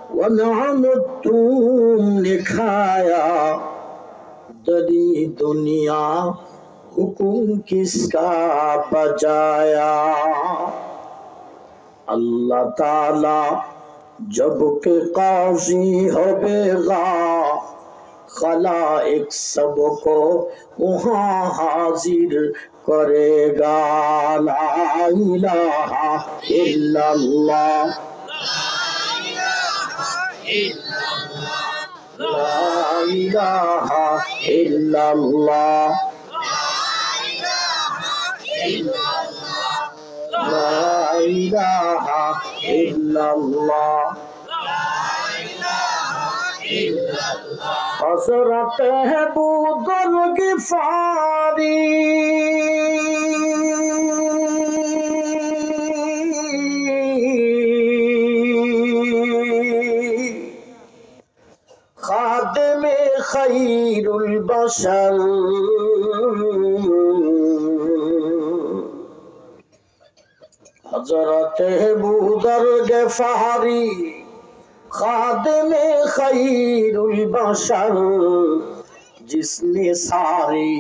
वनामत तुमने खाया, दरी दुनिया हुकुम किसका बजाया। अल्लाह ताला जब के काजी होगा, खलाइक सबको वहाँ हाजिर करेगा। ला इलाहा इल्लल्लाह, ला इलाहा इल्लल्लाह, ला इलाहा इल्लल्लाह। हज़रत अबू ज़र गिफ़ारी खादिम खैरुल बशर, हज़रत अबू ज़र गिफ़ारी खादिम खैरुल बशर, जिसने सारी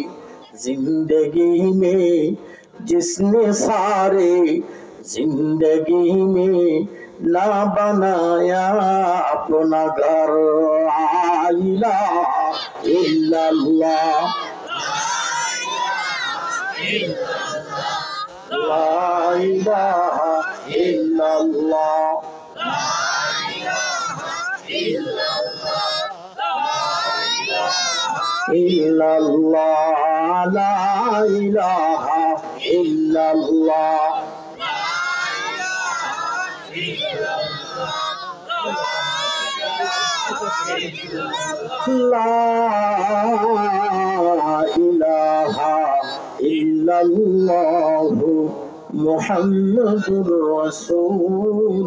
जिंदगी में, जिसने सारे जिंदगी में ना बनाया अपना घर। ला इलाहा इल्लल्लाह, ला इलाहा इल्लल्लाह, इल्लल्लाह, ला इलाहा इल्लल्लाह। ला इलाहा इल्लल्लाह मुहम्मदुर রাসূলুল্লাহ।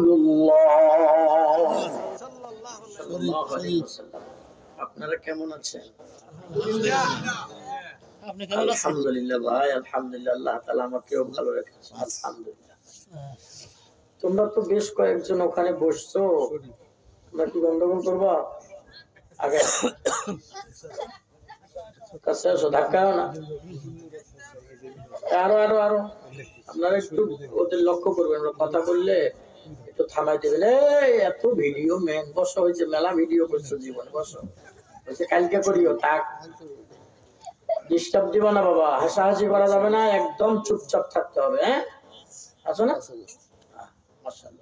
আপনারা কেমন আছেন? আলহামদুলিল্লাহ ভাই, আলহামদুলিল্লাহ, আল্লাহ তাআলা আমাকেও ভালো রেখেছে, আলহামদুলিল্লাহ। তোমরা তো বেশ কয়েকজন ওখানে বসছো, তোমরা কি গন্ডগোল করবা? আগে কাছে আসো, ধাক্কাও না। আরো আরো আরো আপনারা একটু ওদের লক্ষ্য করবেন, কথা বললে একটু থামাই দেবেন। এই এত ভিডিও মেন বসা হয়েছে, মেলা ভিডিও করছো জীবনে, বসো হয়েছে, কালকে করিও, থাক, ডিস্টার্ব দিবা না বাবা, হাসাহাসি করা যাবে না, একদম চুপচাপ থাকতে হবে। হ্যাঁ, আছো না? মাশাআল্লাহ।